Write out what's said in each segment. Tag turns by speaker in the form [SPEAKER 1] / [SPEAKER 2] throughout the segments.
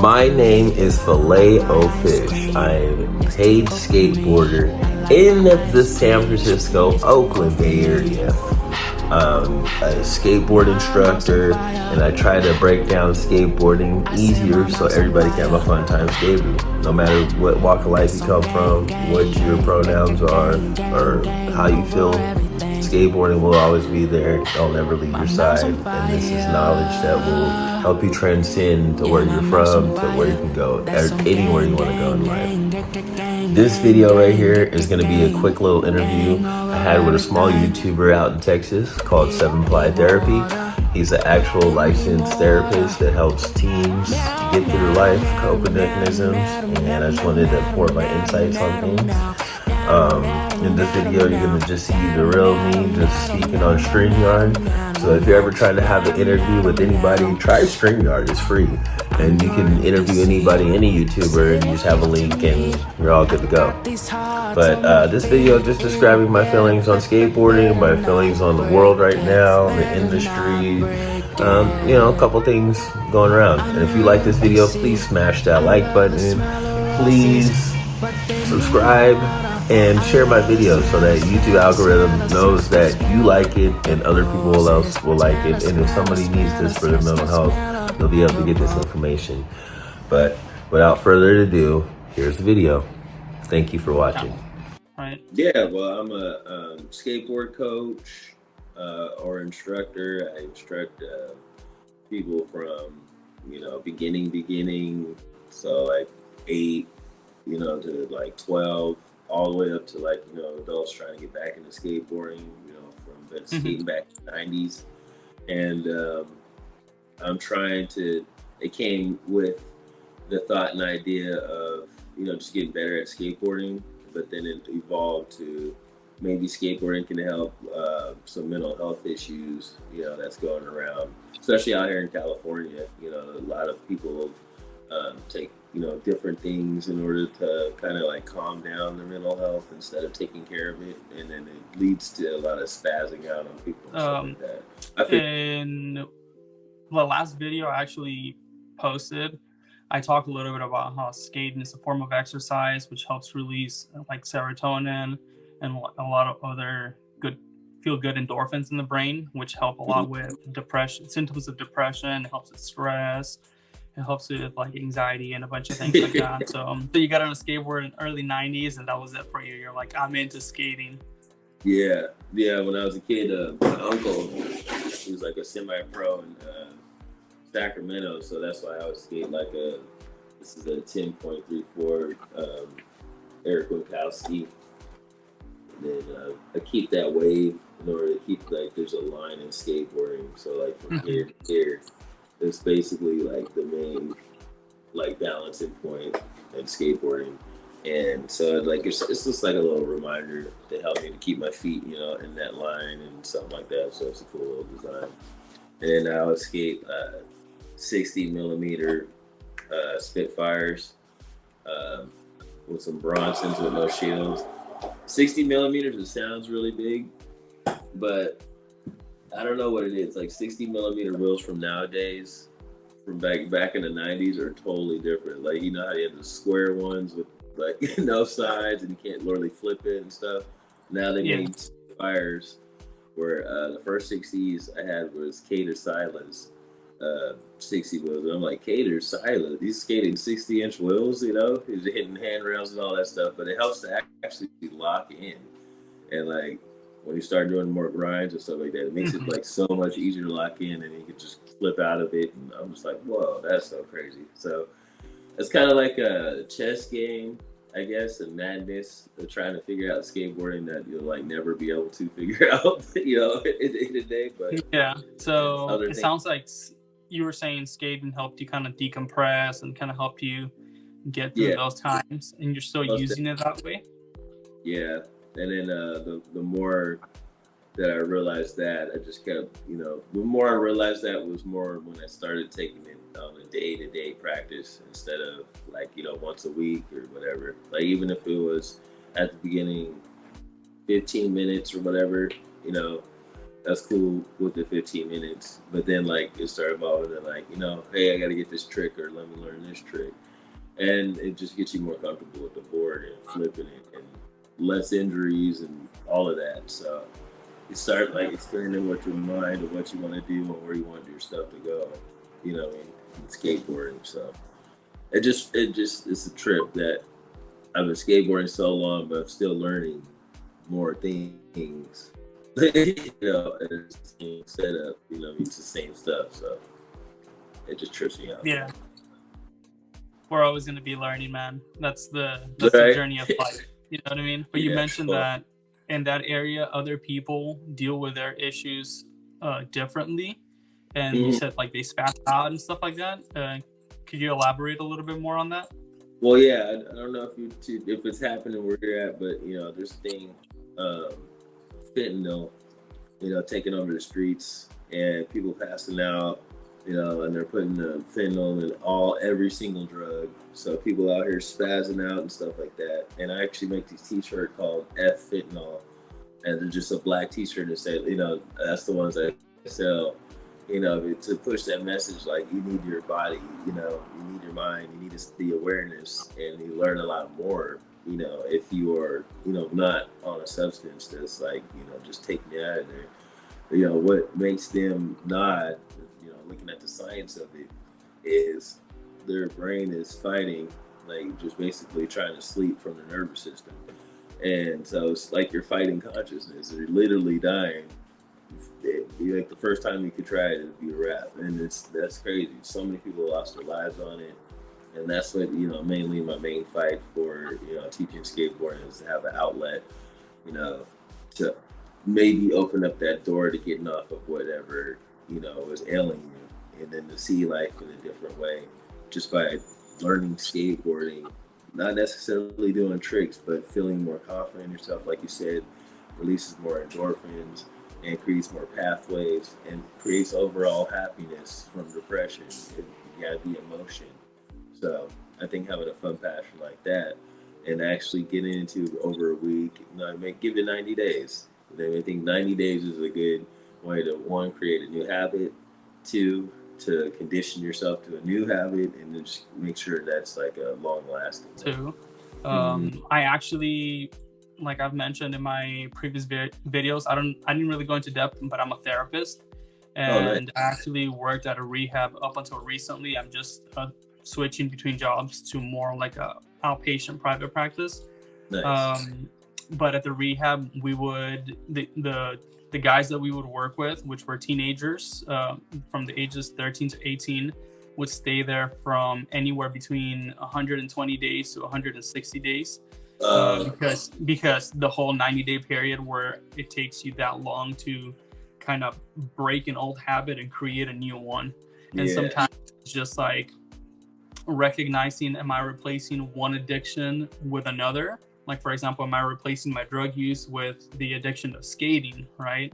[SPEAKER 1] My name is Filet-O-Fish. I am a paid skateboarder in the San Francisco, Oakland Bay Area. A skateboard instructor, and I try to break down skateboarding easier so everybody can have a fun time skating. No matter what walk of life you come from, what your pronouns are, or how you feel, skateboarding will always be there. It'll never leave your side. And this is knowledge that will help you transcend to where you're from, to where you can go, or anywhere you want to go in life. This video right here is going to be a quick little interview I had with a small YouTuber out in Texas called 7 Ply Therapy. He's an actual licensed therapist that helps teens get through life, coping mechanisms, and I just wanted to pour my insights on things. In this video, you're going to just see the real me just speaking on StreamYard. So if you're ever trying to have an interview with anybody, try StreamYard. It's free. And you can interview anybody, any YouTuber, and you just have a link and you're all good to go. But this video just describing my feelings on skateboarding, my feelings on the world right now, the industry, a couple things going around. And if you like this video, please smash that like button. Please subscribe and share my videos so that YouTube algorithm knows that you like it and other people else will like it. And if somebody needs this for their mental health, they'll be able to get this information. But without further ado, here's the video. Thank you for watching.
[SPEAKER 2] Right.
[SPEAKER 1] Yeah, well, I'm a skateboard coach or instructor. I instruct people from, beginning, so like 8, to like 12, all the way up to like, adults trying to get back into skateboarding, from skating back in the 90s. And I'm trying to, it came with the thought and idea of, just getting better at skateboarding, but then it evolved to maybe skateboarding can help some mental health issues, that's going around, especially out here in California. A lot of people take, different things in order to kind of like calm down their mental health instead of taking care of it. And then it leads to a lot of spazzing out on people and stuff like that.
[SPEAKER 2] In the last video I actually posted, I talked a little bit about how skating is a form of exercise, which helps release like serotonin and a lot of other feel good endorphins in the brain, which help a lot with depression, symptoms of depression. It helps with stress. It helps with like anxiety and a bunch of things like that. So you got on a skateboard in early 90s and that was it for you. You're like, I'm into skating.
[SPEAKER 1] Yeah. When I was a kid, my uncle, he was like a semi-pro in Sacramento. So that's why I would skate like this is a 10.34 Eric Winkowski. And then I keep that wave in order to keep like, there's a line in skateboarding. So like from here to here, it's basically like the main like balancing point in skateboarding. And so like it's just like a little reminder to help me to keep my feet, in that line and something like that. So it's a cool little design. And then I would skate 60 millimeter Spitfires with some Bronsons with no shields. 60 millimeters, it sounds really big, but I don't know what it is. Like 60 millimeter wheels from nowadays, from back in the 90s, are totally different. Like, how you have the square ones with like no sides and you can't literally flip it and stuff. Now they made Spitfires where the first 60s I had was Cater Silence 60 wheels. And I'm like, Cater Silence, he's skating 60-inch wheels, he's hitting handrails and all that stuff, but it helps to actually lock in. And like when you start doing more grinds and stuff like that, it makes it like so much easier to lock in, and you can just flip out of it. And I'm just like, whoa, that's so crazy. So it's kind of like a chess game, I guess, and madness of trying to figure out skateboarding that you'll like never be able to figure out, at the end of the day. But
[SPEAKER 2] yeah, so it sounds like you were saying skating helped you kind of decompress and kind of help you get through those times, and you're still using it that way.
[SPEAKER 1] Yeah, and then the more that I realized that, I just kept, the more I realized that was more when I started taking it on a day-to-day practice instead of like, once a week or whatever. Like even if it was at the beginning 15 minutes or whatever, that's cool with the 15 minutes. But then like it started evolving and like, hey, I got to get this trick or let me learn this trick. And it just gets you more comfortable with the board and flipping it and less injuries and all of that. So you start like experimenting with your mind of what you want to do and where you want your stuff to go, in skateboarding. So it's a trip that I've been skateboarding so long, but I'm still learning more things. It's the same setup, it's the same stuff. So it just trips me out.
[SPEAKER 2] Yeah. We're always going to be learning, man. That's the
[SPEAKER 1] Right.
[SPEAKER 2] journey of life. You know what I mean? But you mentioned that in that area, other people deal with their issues differently. And you said like they spaz out and stuff like that. Could you elaborate a little bit more on that?
[SPEAKER 1] Well, yeah, I don't know if it's happening where you're at, but there's a thing, fentanyl, taking over the streets and people passing out, and they're putting the fentanyl in every single drug. So people out here spazzing out and stuff like that. And I actually make these T-shirts called F Fentanyl, and they're just a black T-shirt that say, that's the ones I sell. To push that message, like you need your body, you need your mind, you need the awareness, and you learn a lot more, if you are, not on a substance that's like, just taking you out of there. What makes them nod, looking at the science of it, is their brain is fighting, like just basically trying to sleep from the nervous system. And so it's like you're fighting consciousness. You're literally dying. It'd be like the first time you could try it, it'd be a wrap, and that's crazy. So many people lost their lives on it, and that's what mainly my main fight for teaching skateboarding is to have an outlet, to maybe open up that door to getting off of whatever is ailing you, and then to see life in a different way, just by learning skateboarding, not necessarily doing tricks, but feeling more confident in yourself, like you said, releases more endorphins and creates more pathways and creates overall happiness from depression. You gotta be emotion. So I think having a fun passion like that and actually getting into over a week, give it 90 days. I think 90 days is a good way to, one, create a new habit, two, to condition yourself to a new habit, and then just make sure that's like a long lasting.
[SPEAKER 2] Two, I actually, like I've mentioned in my previous videos, I didn't really go into depth, but I'm a therapist, and I actually worked at a rehab up until recently. I'm just switching between jobs to more like a outpatient private practice.
[SPEAKER 1] Nice.
[SPEAKER 2] But at the rehab, we would the guys that we would work with, which were teenagers from the ages 13 to 18, would stay there from anywhere between 120 days to 160 days. Because the whole 90-day period where it takes you that long to kind of break an old habit and create a new one. And sometimes it's just like recognizing, am I replacing one addiction with another? Like, for example, am I replacing my drug use with the addiction of skating, right?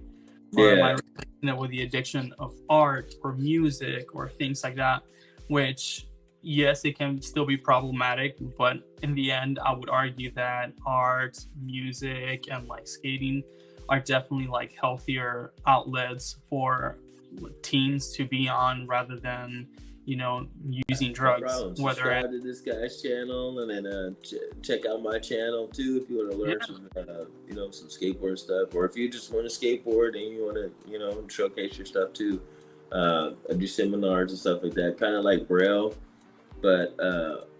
[SPEAKER 2] Or am I replacing it with the addiction of art or music or things like that? Which, yes, it can still be problematic, but in the end, I would argue that art, music, and like skating are definitely like healthier outlets for teens to be on rather than, using drugs.
[SPEAKER 1] Subscribe to this guy's channel, and then check out my channel too if you want to learn some skateboard stuff, or if you just want to skateboard and you want to showcase your stuff too. I do seminars and stuff like that, kind of like Braille, but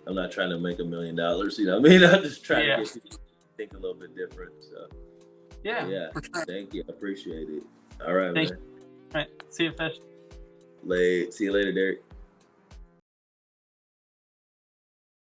[SPEAKER 1] I'm not trying to make $1 million. I'm just trying to get people to think a little bit different. So yeah, for sure. Thank you, I appreciate it. All right, man.
[SPEAKER 2] All right, see you, Fish.
[SPEAKER 1] See you later, Derek.